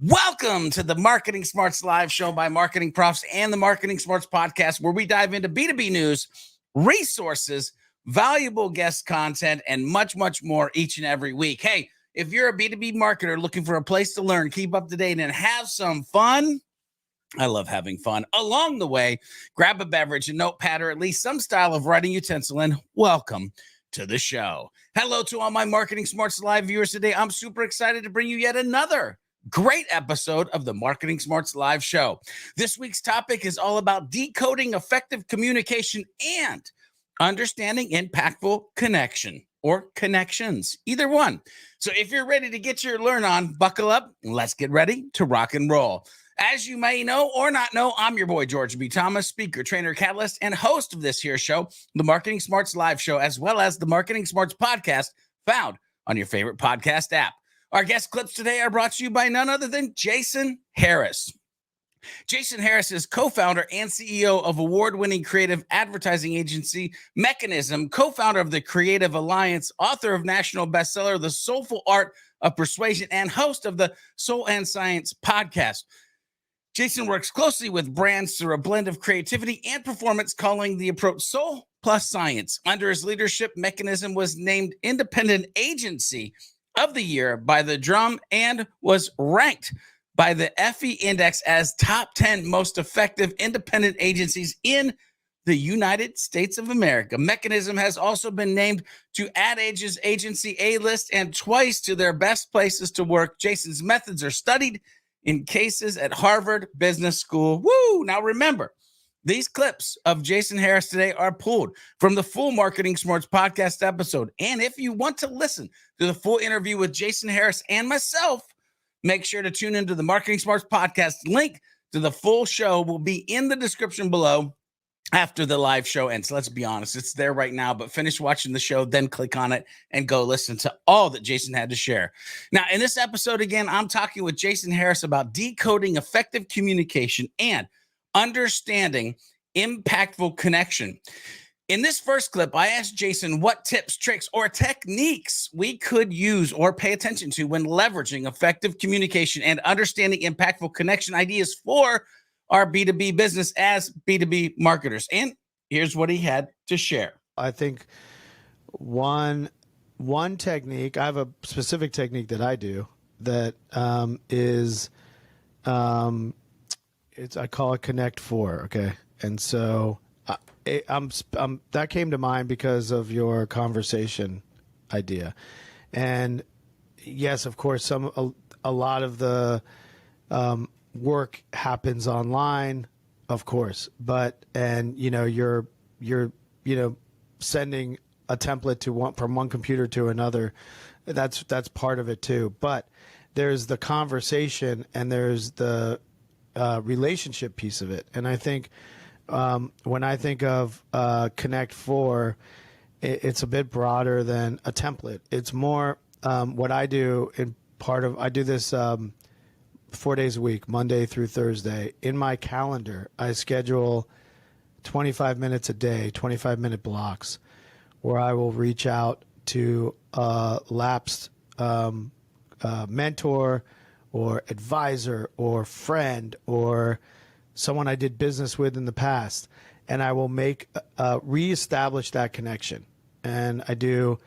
Welcome to the Marketing Smarts live show by Marketing Profs and the Marketing Smarts podcast, where we dive into B2B news, resources, valuable guest content, and much, much more each and every week. Hey, if you're a B2B marketer looking for a place to learn, keep up to date, and have some fun, I love having fun. Along the way, grab a beverage, a notepad, or at least some style of writing utensil, and welcome to the show. Hello to all my Marketing Smarts live viewers today. I'm super excited to bring you yet another great episode of the Marketing Smarts live show. This week's topic is all about decoding effective communication and understanding impactful connection or connections, either one. So if you're ready to get your learn on, buckle up and let's get ready to rock and roll. As you may know or not know, I'm your boy, George B. Thomas, speaker, trainer, catalyst, and host of this here show, the Marketing Smarts live show, as well as the Marketing Smarts podcast, found on your favorite podcast app. Our guest clips today are brought to you by none other than Jason Harris. Jason Harris is co-founder and CEO of award-winning creative advertising agency Mekanism, co-founder of the Creative Alliance, author of national bestseller The Soulful Art of Persuasion, and host of the Soul and Science podcast. Jason works closely with brands through a blend of creativity and performance, calling the approach Soul plus Science. Under his leadership, Mekanism was named Independent Agency of the Year by the Drum and was ranked by the FE Index as top 10 most effective independent agencies in the United States of America. Mekanism has also been named to adages Agency A-list and twice to their best places to work. Jason's methods are studied in cases at Harvard Business School. Woo! Now remember, these clips of Jason Harris today are pulled from the full Marketing Smarts podcast episode. And if you want to listen to the full interview with Jason Harris and myself, make sure to tune into the Marketing Smarts podcast. Link to the full show will be in the description below after the live show ends. Let's be honest, it's there right now, but finish watching the show, then click on it and go listen to all that Jason had to share. Now, in this episode, again, I'm talking with Jason Harris about decoding effective communication and understanding impactful connection. In this first clip, I asked Jason what tips, tricks, or techniques we could use or pay attention to when leveraging effective communication and understanding impactful connection ideas for our B2B business as B2B marketers. And here's what he had to share. I think one technique, I have a specific technique that I do that I call it Connect 4, okay? And so that came to mind because of your conversation idea. And yes, of course, a lot of the work happens online, of course, and you're sending a template from one computer to another. That's part of it too. But there's the conversation and there's the relationship piece of it. And I think when I think of Connect 4, it's a bit broader than a template. It's more what I do I do this 4 days a week, Monday through Thursday. In my calendar, I schedule 25 minutes a day, 25-minute blocks, where I will reach out to a lapsed mentor or advisor or friend or someone I did business with in the past, and I will reestablish that connection. And I do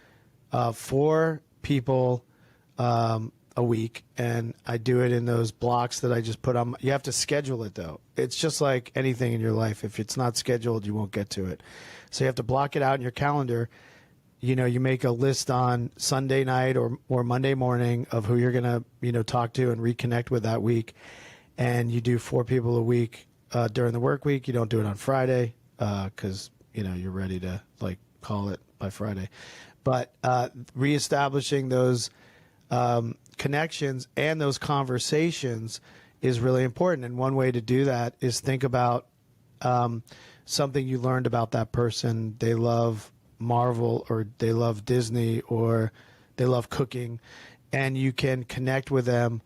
4 people a week, and I do it in those blocks that I just put on. You have to schedule it, though. It's just like anything in your life. If it's not scheduled, you won't get to it. So you have to block it out in your calendar. You make a list on Sunday night or Monday morning of who you're going to, talk to and reconnect with that week. And you do 4 people a week during the work week. You don't do it on Friday because, you're ready to call it by Friday. But reestablishing those connections and those conversations is really important. And one way to do that is think about something you learned about that person. They love Marvel, or they love Disney, or they love cooking, and you can connect with them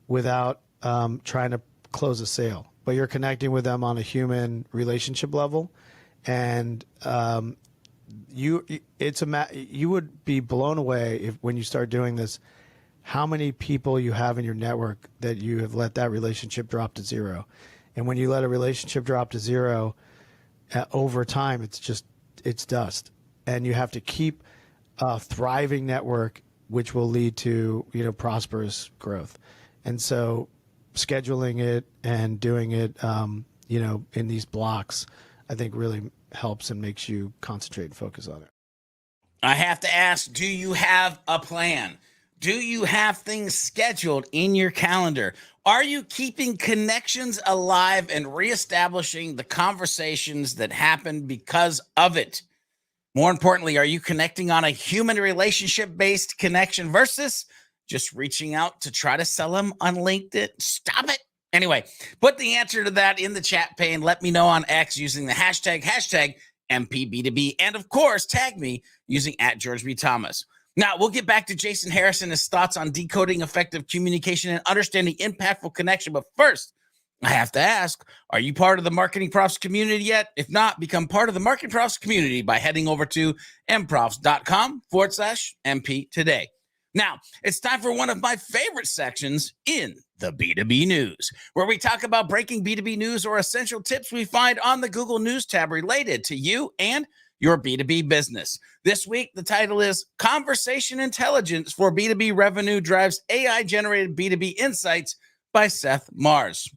without trying to close a sale, but you're connecting with them on a human relationship level. And you would be blown away when you start doing this, how many people you have in your network that you have let that relationship drop to zero. And when you let a relationship drop to zero, over time, it's dust. And you have to keep a thriving network, which will lead to, prosperous growth. And so scheduling it and doing it, in these blocks, I think really helps and makes you concentrate and focus on it. I have to ask, do you have a plan? Do you have things scheduled in your calendar? Are you keeping connections alive and reestablishing the conversations that happened because of it? More importantly, are you connecting on a human relationship-based connection versus just reaching out to try to sell them on LinkedIn? Stop it. Anyway, put the answer to that in the chat pane. Let me know on X using the hashtag MPB2B. And of course, tag me using @GeorgeB.Thomas. Now, we'll get back to Jason Harris and his thoughts on decoding effective communication and understanding impactful connection. But first, I have to ask, are you part of the Marketing Profs community yet? If not, become part of the Marketing Profs community by heading over to mprofs.com/MP today. Now, it's time for one of my favorite sections in the B2B News, where we talk about breaking B2B news or essential tips we find on the Google News tab related to you and your B2B business. This week, the title is Conversation Intelligence for B2B Revenue Drives AI-Generated B2B Insights by Seth Mars.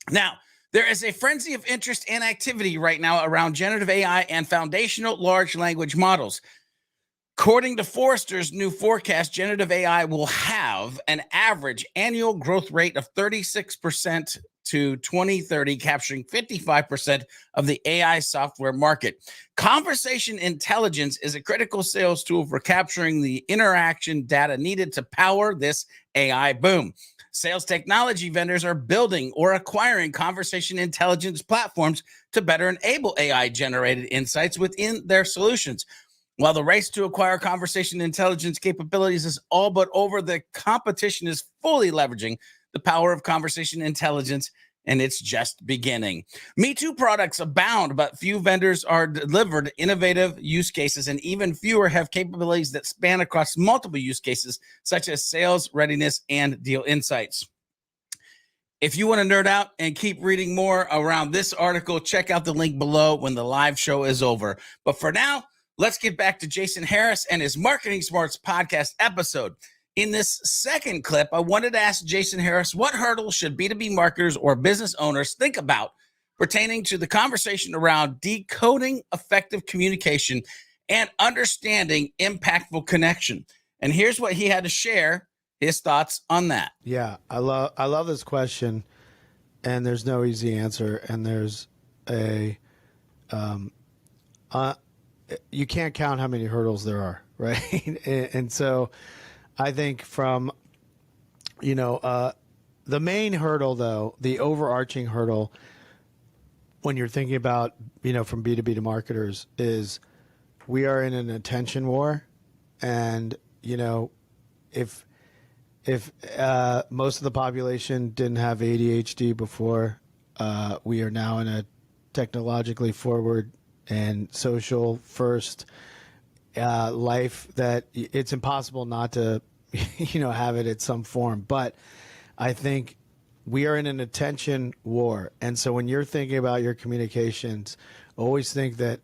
Now, there is a frenzy of interest and activity right now around generative AI and foundational large language models. According to Forrester's new forecast, generative AI will have an average annual growth rate of 36% to 2030, capturing 55% of the AI software market. Conversation intelligence is a critical sales tool for capturing the interaction data needed to power this AI boom. Sales technology vendors are building or acquiring conversation intelligence platforms to better enable AI-generated insights within their solutions. While the race to acquire conversation intelligence capabilities is all but over, the competition is fully leveraging the power of conversation intelligence, and it's just beginning. Me Too products abound, but few vendors are delivered innovative use cases, and even fewer have capabilities that span across multiple use cases, such as sales, readiness, and deal insights. If you want to nerd out and keep reading more around this article, check out the link below when the live show is over. But for now, let's get back to Jason Harris and his Marketing Smarts podcast episode. In this second clip, I wanted to ask Jason Harris, what hurdles should B2B marketers or business owners think about pertaining to the conversation around decoding effective communication and understanding impactful connection? And here's what he had to share, his thoughts on that. Yeah, I love this question, and there's no easy answer, and there's you can't count how many hurdles there are, right? And so I think from, the main hurdle, though, the overarching hurdle when you're thinking about, from B2B to marketers is we are in an attention war. And, if most of the population didn't have ADHD before, we are now in a technologically forward and social first life that it's impossible not to, have it at some form. But I think we are in an attention war. And so when you're thinking about your communications, always think that,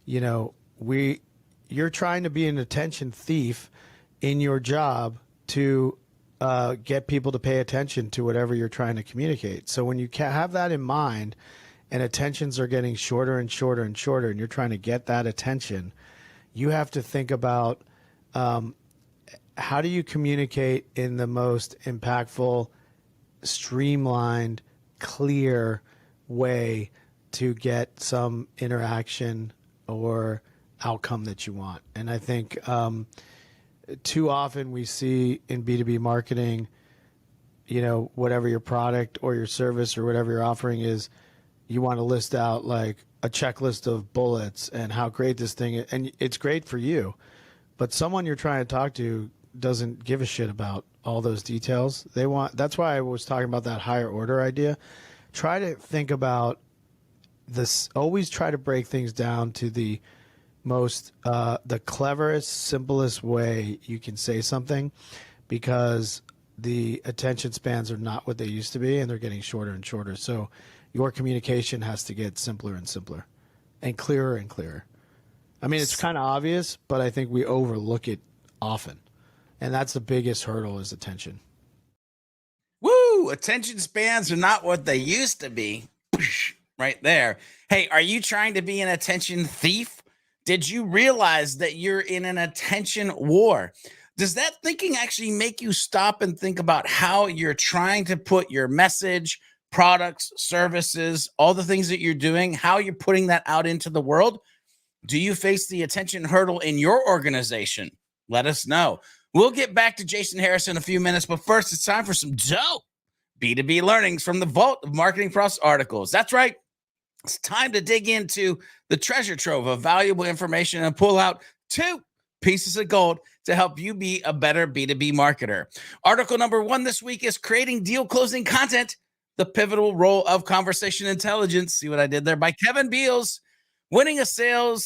you're trying to be an attention thief in your job to get people to pay attention to whatever you're trying to communicate. So when you have that in mind, and attentions are getting shorter and shorter and shorter, and you're trying to get that attention, you have to think about how do you communicate in the most impactful, streamlined, clear way to get some interaction or outcome that you want. And I think too often we see in B2B marketing, whatever your product or your service or whatever you're offering is, you want to list out like a checklist of bullets and how great this thing is. And it's great for you, but someone you're trying to talk to doesn't give a shit about all those details. That's why I was talking about that higher order idea. Try to think about this, always try to break things down to the the cleverest, simplest way you can say something, because the attention spans are not what they used to be, and they're getting shorter and shorter. So your communication has to get simpler and simpler and clearer and clearer. I mean, it's kind of obvious, but I think we overlook it often. And that's the biggest hurdle, is attention. Woo! Attention spans are not what they used to be. Right there. Hey, are you trying to be an attention thief? Did you realize that you're in an attention war? Does that thinking actually make you stop and think about how you're trying to put your message, products, services, all the things that you're doing, how you're putting that out into the world? Do you face the attention hurdle in your organization? Let us know. We'll get back to Jason Harris in a few minutes, but first it's time for some dope B2B learnings from the vault of Marketing Profs articles. That's right. It's time to dig into the treasure trove of valuable information and pull out 2 pieces of gold to help you be a better B2B marketer. Article number 1 this week is Creating Deal Closing Content, the Pivotal Role of Conversation Intelligence. See what I did there? By Kevin Beals. Winning a sale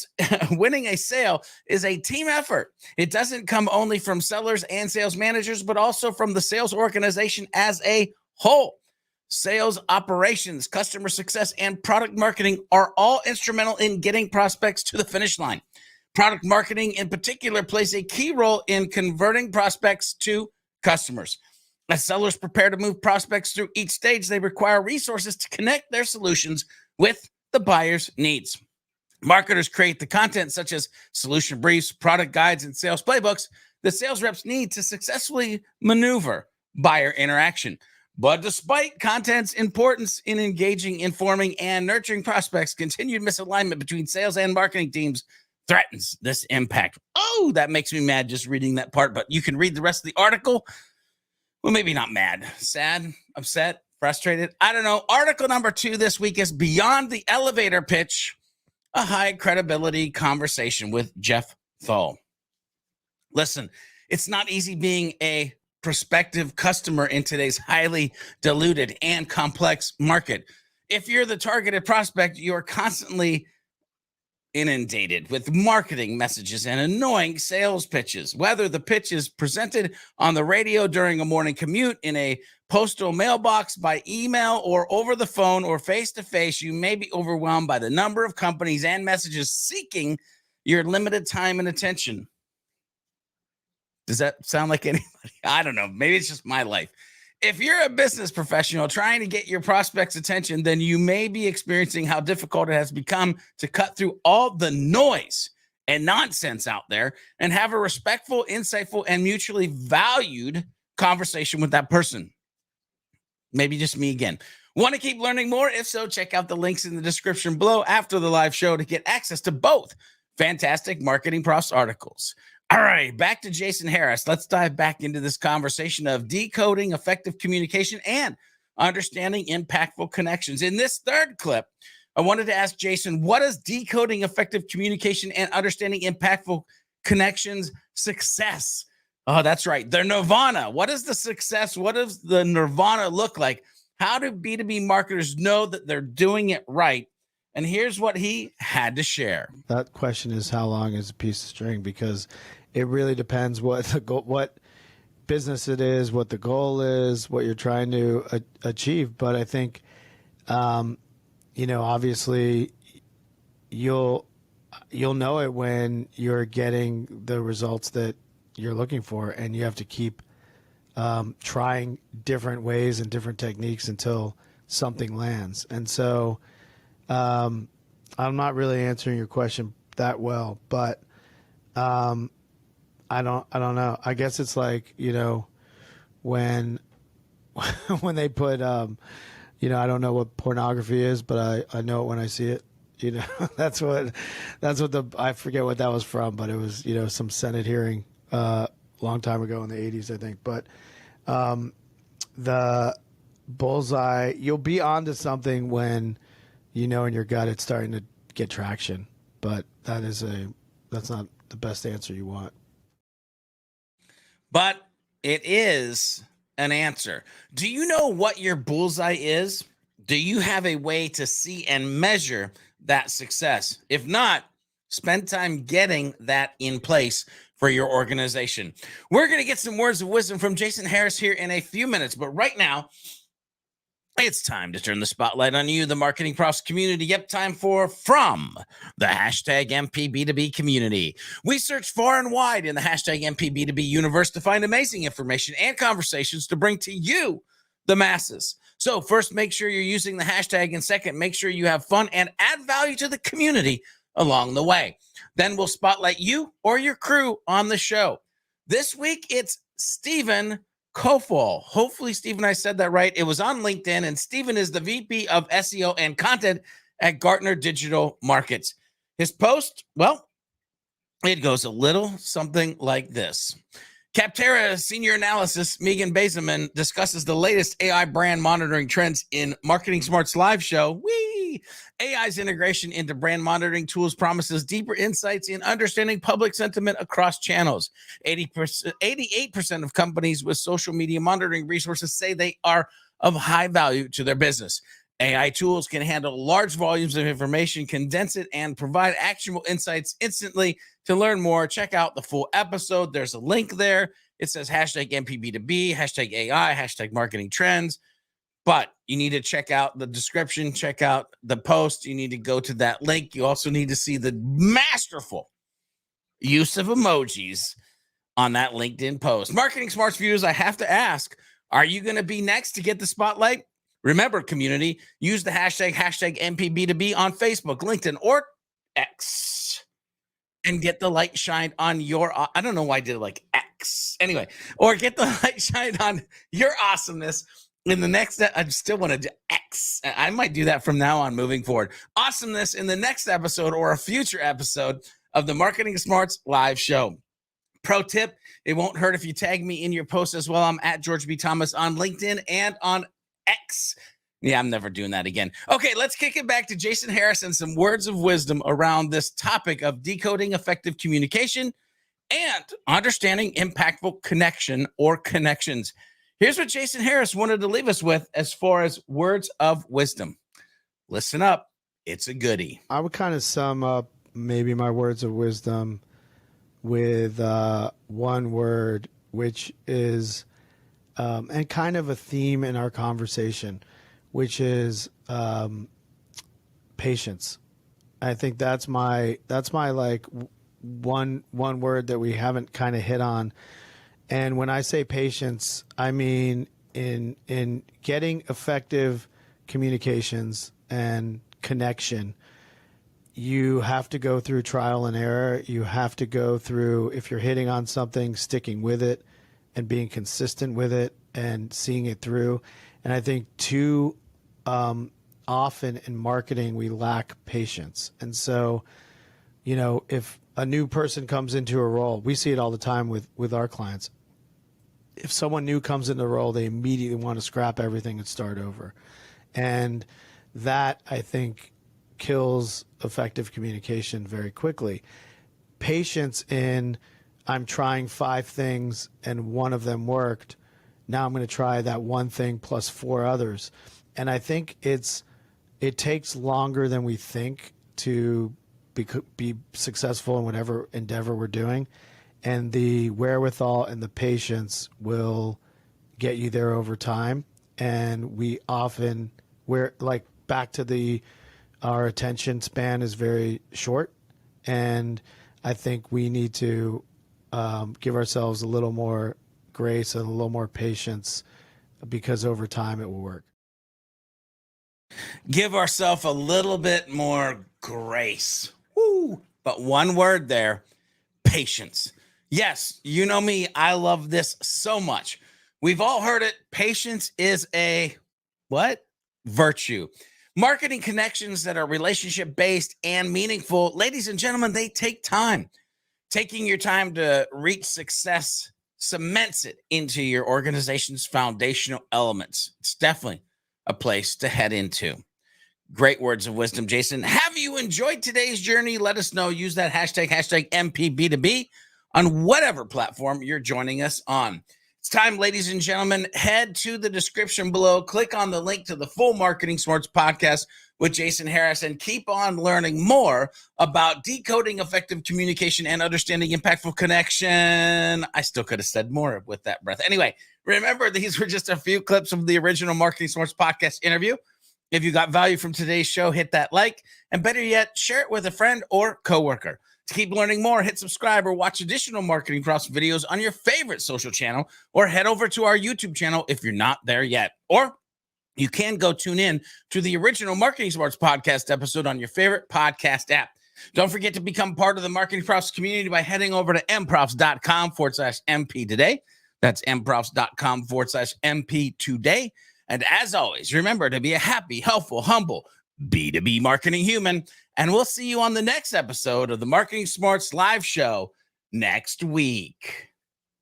is a team effort. It doesn't come only from sellers and sales managers, but also from the sales organization as a whole. Sales operations, customer success, and product marketing are all instrumental in getting prospects to the finish line. Product marketing in particular plays a key role in converting prospects to customers. As sellers prepare to move prospects through each stage, they require resources to connect their solutions with the buyer's needs. Marketers create the content such as solution briefs, product guides, and sales playbooks that sales reps need to successfully maneuver buyer interaction. But despite content's importance in engaging, informing, and nurturing prospects, continued misalignment between sales and marketing teams threatens this impact. Oh, that makes me mad just reading that part, but you can read the rest of the article. Well, maybe not mad, sad, upset, frustrated. I don't know. Article number 2 this week is Beyond the Elevator Pitch, a high credibility conversation with Jeff Thal. Listen, it's not easy being a prospective customer in today's highly diluted and complex market. If you're the targeted prospect, you're constantly inundated with marketing messages and annoying sales pitches. Whether the pitch is presented on the radio during a morning commute, in a postal mailbox, by email, or over the phone, or face-to-face, you may be overwhelmed by the number of companies and messages seeking your limited time and attention. Does that sound like anybody? I don't know. Maybe it's just my life. If you're a business professional trying to get your prospects' attention, then you may be experiencing how difficult it has become to cut through all the noise and nonsense out there and have a respectful, insightful, and mutually valued conversation with that person. Maybe just me again. Want to keep learning more? If so, check out the links in the description below after the live show to get access to both fantastic Marketing Profs articles. All right, back to Jason Harris. Let's dive back into this conversation of decoding effective communication and understanding impactful connections. In this third clip, I wanted to ask Jason, what does decoding effective communication and understanding impactful connections success? Oh, that's right. The nirvana. What is the success? What does the nirvana look like? How do B2B marketers know that they're doing it right? And here's what he had to share. That question is, how long is a piece of string? Because it really depends what business it is, what the goal is, what you're trying to achieve. But I think, obviously you'll know it when you're getting the results that you're looking for, and you have to keep trying different ways and different techniques until something lands. And so I'm not really answering your question that well, but I don't know. I guess it's like, when they put I don't know what pornography is, but I know it when I see it. That's what I forget what that was from, but it was, some Senate hearing long time ago in the 80s, I think. But the bullseye, you'll be onto something when in your gut it's starting to get traction, but that's not the best answer you want. But it is an answer. Do you know what your bullseye is? Do you have a way to see and measure that success? If not, Spend time getting that in place for your organization. We're going to get some words of wisdom from Jason Harris here in a few minutes, but right now, it's time to turn the spotlight on you, the Marketing Profs community. Yep, time for From the hashtag MPB2B community. We search far and wide in the hashtag MPB2B universe to find amazing information and conversations to bring to you, the masses. So first, make sure you're using the hashtag, and second, make sure you have fun and add value to the community along the way. Then we'll spotlight you or your crew on the show. This week, it's Stephen Kofol. Hopefully, Stephen, I said that right. It was on LinkedIn, and Stephen is the VP of SEO and content at Gartner Digital Markets. His post, well, it goes a little something like this. Capterra Senior Analysis Megan Baseman discusses the latest AI brand monitoring trends in Marketing Smart's live show. Whee! AI's integration into brand monitoring tools promises deeper insights in understanding public sentiment across channels. 88% of companies with social media monitoring resources say they are of high value to their business. AI tools can handle large volumes of information, condense it, and provide actionable insights instantly. To learn more, check out the full episode. There's a link there. It says hashtag MPB2B, hashtag AI, hashtag marketing trends. But you need to check out the description, check out the post. You need to go to that link. You also need to see the masterful use of emojis on that LinkedIn post. Marketing Smarts viewers, I have to ask, are you going to be next to get the spotlight? Remember, community, use the hashtag MPB2B on Facebook, LinkedIn, or X and get the light shined on your, I don't know why I did it like X. Anyway, or get the light shined on your awesomeness in the next, I still want to do X. I might do that from now on moving forward. Awesomeness in the next episode or a future episode of the Marketing Smarts live show. Pro tip, it won't hurt if you tag me in your post as well. I'm at George B. Thomas on LinkedIn and on X. Yeah, I'm never doing that again. Okay, let's kick it back to Jason Harris and some words of wisdom around this topic of decoding effective communication and understanding impactful connection or connections. Here's what Jason Harris wanted to leave us with as far as words of wisdom. Listen up. It's a goodie. I would kind of sum up maybe my words of wisdom with one word, which is, and kind of a theme in our conversation, which is patience. I think that's my like one word that we haven't kind of hit on. And when I say patience, I mean in getting effective communications and connection, you have to go through trial and error. You have to go through, if you're hitting on something, sticking with it and being consistent with it and seeing it through. And I think too often in marketing, we lack patience. And so, you know, if a new person comes into a role, we see it all the time with our clients. If someone new comes into the role, they immediately want to scrap everything and start over. And that, I think, kills effective communication very quickly. Patience in, I'm trying 5 things and one of them worked. Now I'm going to try that one thing plus 4 others. And I think it takes longer than we think to be successful in whatever endeavor we're doing. And the wherewithal and the patience will get you there over time. And we often, we're like back to our attention span is very short. And I think we need to give ourselves a little more grace and a little more patience, because over time it will work. Give ourselves a little bit more grace. Woo. But one word there, patience. Yes, you know me, I love this so much. We've all heard it. Patience is a what? Virtue. Marketing connections that are relationship-based and meaningful, ladies and gentlemen, they take time. Taking your time to reach success cements it into your organization's foundational elements. It's definitely a place to head into. Great words of wisdom, Jason. Have you enjoyed today's journey? Let us know. Use that hashtag MPB2B on whatever platform you're joining us on. It's time, ladies and gentlemen. Head to the description below. Click on the link to the full Marketing Smarts podcast with Jason Harris and keep on learning more about decoding effective communication and understanding impactful connection. I still could have said more with that breath. Anyway, remember, these were just a few clips from the original Marketing Smarts podcast interview. If you got value from today's show, hit that like, and better yet, share it with a friend or coworker. To keep learning more, hit subscribe or watch additional Marketing Profs videos on your favorite social channel, or head over to our YouTube channel if you're not there yet. Or you can go tune in to the original Marketing Smarts podcast episode on your favorite podcast app. Don't forget to become part of the Marketing Profs community by heading over to mprofs.com/MP today. That's mprofs.com/MP today. And as always, remember to be a happy, helpful, humble B2B marketing human. And we'll see you on the next episode of the Marketing Smarts live show next week.